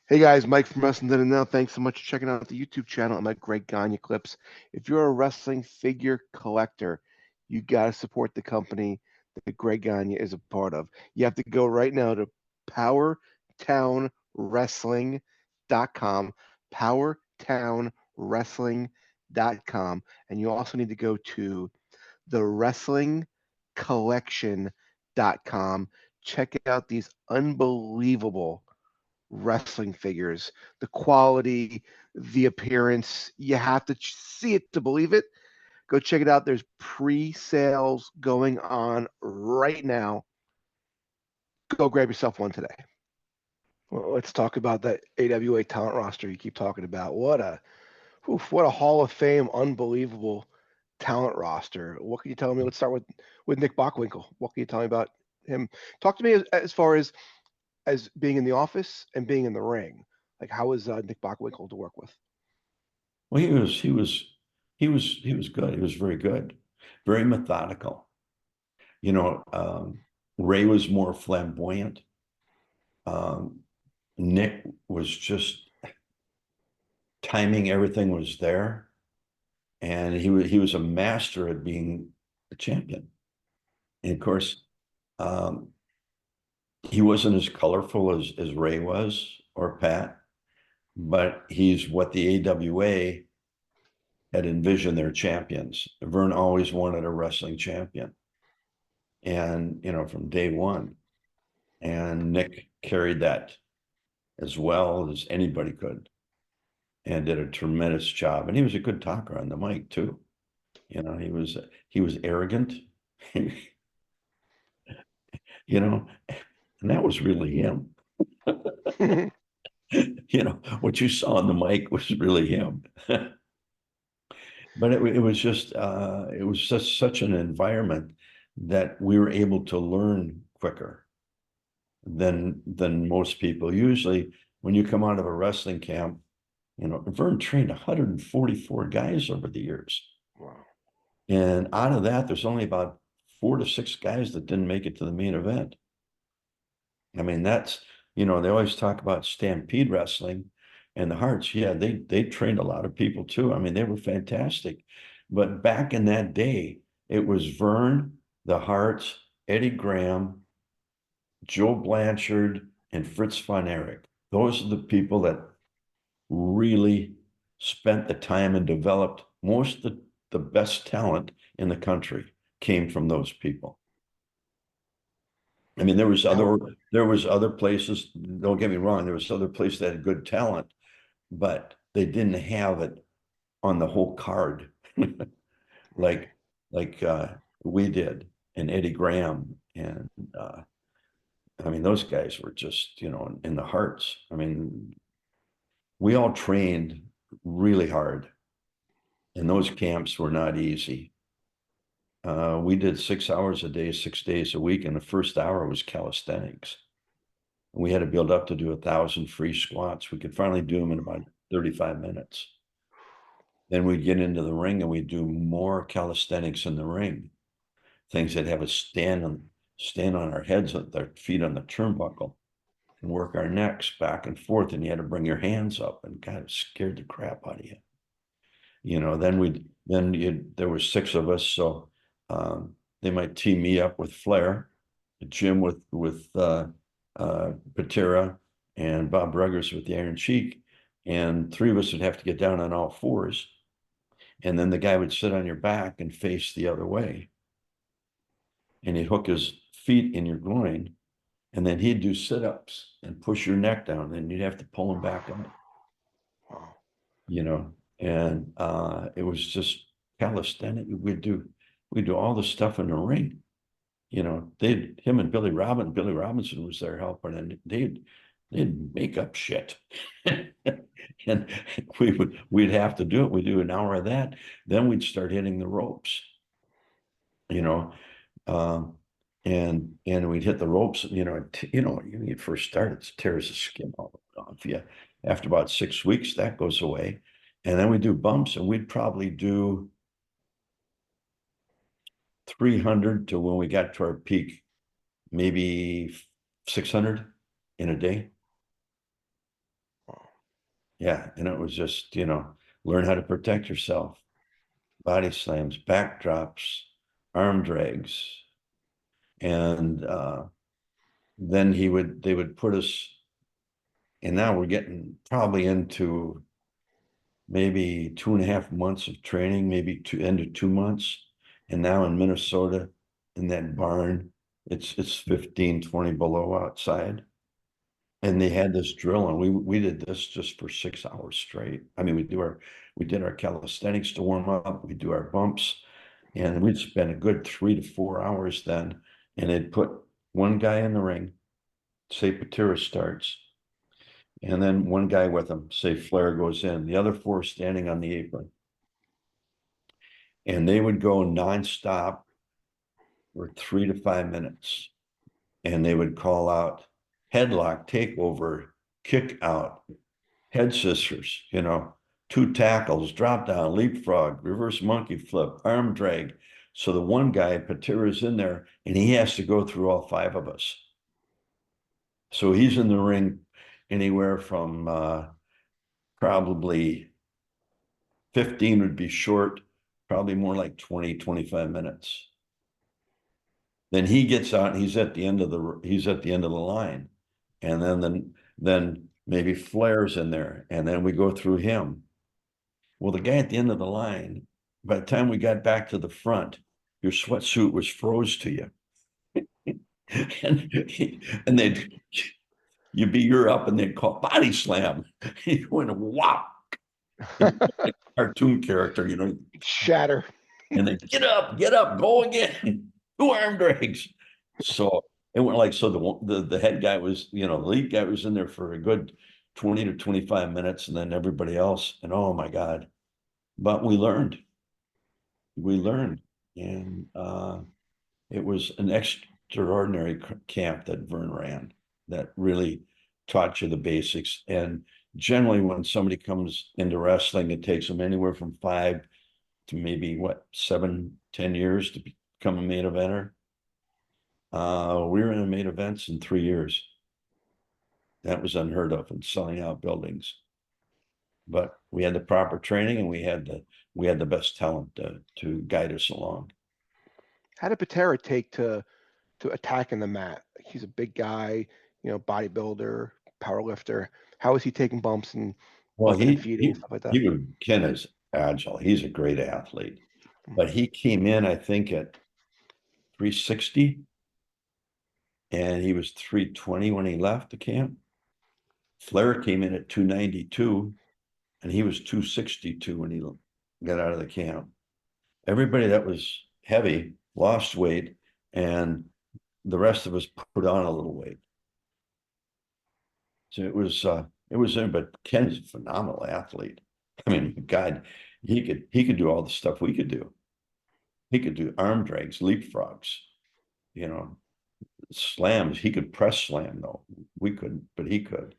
Hey guys, Mike from Wrestling Then and Now. Thanks so much for checking out the YouTube channel and my great Gagne clips. If you're a wrestling figure collector, you got to support the company that Greg Gagne is a part of. You have to go right now to powertownwrestling.com, powertownwrestling.com, and you also need to go to thewrestlingcollection.com. Check out these unbelievable wrestling figures, the quality, the appearance. You have to see it to believe it. Go check it out. There's pre-sales going on right now. Go grab yourself one today. Well, let's talk about that AWA talent roster you keep talking about. What a Hall of Fame, unbelievable talent roster. What can you tell me? Let's start with Nick Bockwinkel. What can you tell me about him? Talk to me as far as being in the office and being in the ring. Like, how is Nick Bockwinkel to work with? Well, he was good. He was very good, very methodical. You know, Ray was more flamboyant. Um, Nick was just timing, everything was there, and he was a master at being a champion. And of course, um, he wasn't as colorful as Ray was or Pat, but he's what the AWA had envisioned their champions. Vern always wanted a wrestling champion. And, from day one. And Nick carried that as well as anybody could and did a tremendous job. And he was a good talker on the mic too. He was arrogant, you know, and that was really him. What you saw on the mic was really him. But it was just such an environment that we were able to learn quicker than most people. Usually, when you come out of a wrestling camp, Vern trained 144 guys over the years. Wow. And out of that, there's only about 4 to 6 guys that didn't make it to the main event. I mean, they always talk about Stampede Wrestling and the Hearts. Yeah, they trained a lot of people too. I mean, they were fantastic. But back in that day, it was Vern, the Hearts, Eddie Graham, Joe Blanchard, and Fritz von Erich. Those are the people that really spent the time and developed most of the best talent in the country came from those people. I mean, Now, there was other places, don't get me wrong, there was other places that had good talent, but they didn't have it on the whole card right. like we did, and Eddie Graham and I mean those guys were just, in the Hearts. I mean, we all trained really hard, and those camps were not easy. We did 6 hours a day, 6 days a week, and the first hour was calisthenics. And we had to build up to do 1,000 free squats. We could finally do them in about 35 minutes. Then we'd get into the ring and we'd do more calisthenics in the ring. Things that have us stand on our heads with our feet on the turnbuckle and work our necks back and forth. And you had to bring your hands up, and kind of scared the crap out of you. There were 6 of us, so they might team me up with Flair, Jim with Patera, and Bob Ruggers with the Iron Cheek, and 3 of us would have to get down on all fours, and then the guy would sit on your back and face the other way, and he'd hook his feet in your groin, and then he'd do sit-ups and push your neck down, and you'd have to pull him back up. Wow. you know, and it was just calisthenic. We'd do all the stuff in the ring. Him and Billy Robinson was there helping, and they'd make up shit. And we'd have to do it. We'd do an hour of that. Then we'd start hitting the ropes, you know. Um, and we'd hit the ropes, when you first start, it tears the skin off you. After about 6 weeks, that goes away. And then we do bumps, and we'd probably do 300 to, when we got to our peak, maybe 600 in a day. Yeah. And it was just, learn how to protect yourself. Body slams, backdrops, arm drags. And then they would put us, and now we're getting probably into maybe 2.5 months of training, maybe end of 2 months. And now in Minnesota, in that barn, it's 15, 20 below outside. And they had this drill, and we did this just for 6 hours straight. I mean, we did our calisthenics to warm up, we do our bumps, and we'd spend a good 3 to 4 hours then. And they'd put one guy in the ring, say Patera starts, and then one guy with him, say Flair goes in, the other four standing on the apron. And they would go nonstop for 3 to 5 minutes. And they would call out headlock, takeover, kick out, head scissors, 2 tackles, drop down, leapfrog, reverse monkey flip, arm drag. So the one guy, Patera's in there, and he has to go through all 5 of us. So he's in the ring anywhere from probably 15 would be short, probably more like 20, 25 minutes. Then he gets out and he's at the end of the line. And then maybe Flair's in there, and then we go through him. Well, the guy at the end of the line, by the time we got back to the front, your sweatsuit was froze to you. and you're up and they'd call body slam. You went whop. Like cartoon character, Shatter. and then get up, go again, 2 arm drags. So it went like, so the head guy was, the lead guy was in there for a good 20 to 25 minutes, and then everybody else, and oh my God. But we learned, and it was an extraordinary camp that Vern ran that really taught you the basics. And generally when somebody comes into wrestling, it takes them anywhere from 5 to maybe 7, 10 years to become a main eventer. We were in a main events in 3 years. That was unheard of, and selling out buildings. But we had the proper training, and we had the best talent to guide us along. How did Patera take to attacking the mat? He's a big guy, bodybuilder, power lifter. How is he taking bumps and Well, lifting and feeding and stuff like that? Ken is agile. He's a great athlete, but he came in, I think, at 360, and he was 320 when he left the camp. Flair came in at 292, and he was 262 when he got out of the camp. Everybody that was heavy lost weight, and the rest of us put on a little weight. So it was but Ken's a phenomenal athlete. I mean, God, he could do all the stuff we could do. He could do arm drags, leapfrogs, slams. He could press slam, though. We couldn't, but he could,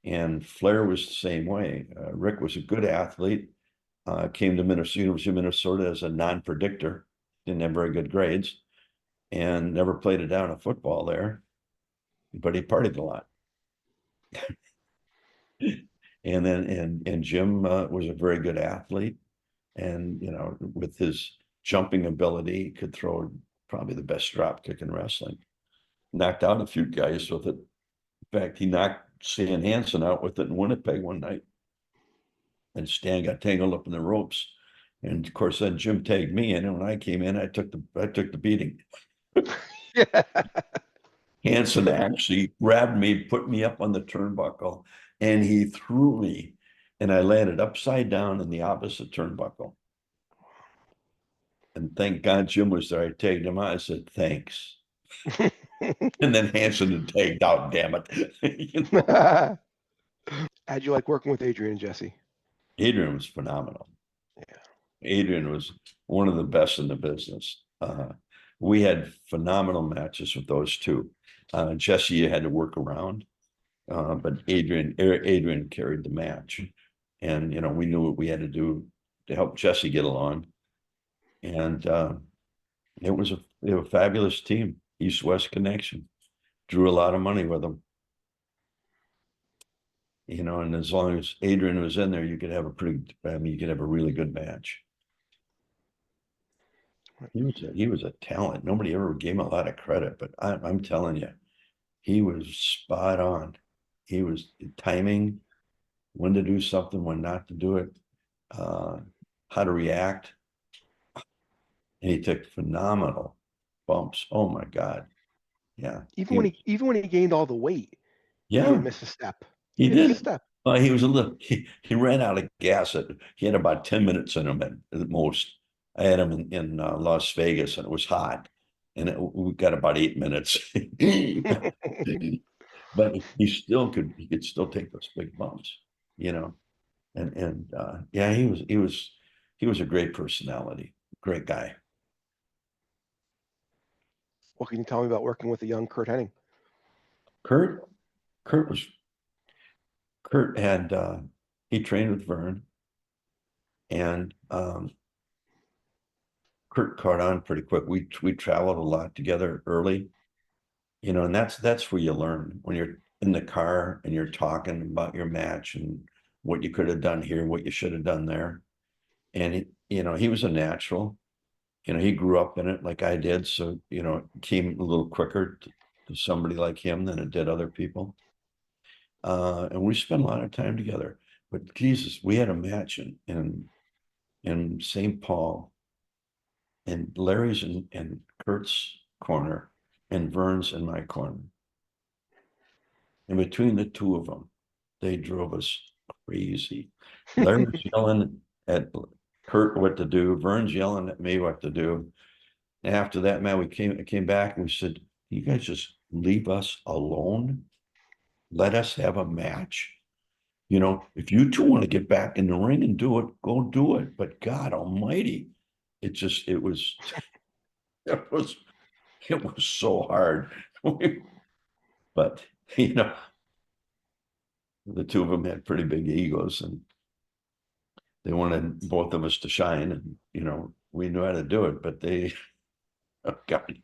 and Flair was the same way. Rick was a good athlete, came to University of Minnesota as a non-predictor, didn't have very good grades, and never played it down in football there, but he partied a lot. And then Jim was a very good athlete, and with his jumping ability, he could throw probably the best drop kick in wrestling. Knocked out a few guys with it. In fact, he knocked Stan Hansen out with it in Winnipeg one night, and Stan got tangled up in the ropes. And of course, then Jim tagged me in, and when I came in, I took the beating. Yeah. Hansen actually grabbed me, put me up on the turnbuckle, and he threw me, and I landed upside down in the opposite turnbuckle. And thank God Jim was there. I tagged him out. I said, thanks. And then Hansen had tagged out, damn it. How'd you like working with Adrian and Jesse? Adrian was phenomenal. Yeah. Adrian was one of the best in the business. We had phenomenal matches with those two. Jesse, you had to work around, but Adrian carried the match, and we knew what we had to do to help Jesse get along, and they were a fabulous team. East-West connection, drew a lot of money with them. you know, and as long as Adrian was in there, you could have you could have a really good match. He was a talent. Nobody ever gave him a lot of credit, but I'm telling you, he was spot on. He was timing, when to do something, when not to do it, how to react. And he took phenomenal bumps. Oh my God. Yeah. Even when he gained all the weight, he Yeah, didn't miss a step. he He didn't miss a did. step. He was a little, he ran out of gas. He had about 10 minutes in him at most. I had him in Las Vegas and it was hot. And we got about 8 minutes. But he could still take those big bumps, you know. And yeah, he was a great personality, great guy. What can you tell me about working with a young Curt Hennig? Curt, Curt was Curt had he trained with Vern, and Curt caught on pretty quick. We traveled a lot together early, you know, and that's where you learn when you're in the car and you're talking about your match and what you could have done here, what you should have done there. And you know, he was a natural. You know, he grew up in it like I did, so you know, it came a little quicker to somebody like him than it did other people. And we spent a lot of time together. But Jesus, we had a match in St. Paul, and Larry's in Kurt's corner, and Vern's in my corner. And between the two of them, they drove us crazy. Larry's yelling at Curt what to do. Vern's yelling at me what to do. After that, man, we came back and we said, "You guys just leave us alone. Let us have a match. You know, if you two want to get back in the ring and do it, go do it. But God Almighty, it was it was it was so hard." But you know, the two of them had pretty big egos, and they wanted both of us to shine. And you know, we knew how to do it, but they, oh God,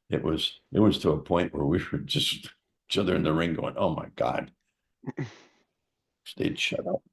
it was to a point where we were just each other in the ring going, "Oh my God." They'd shut up.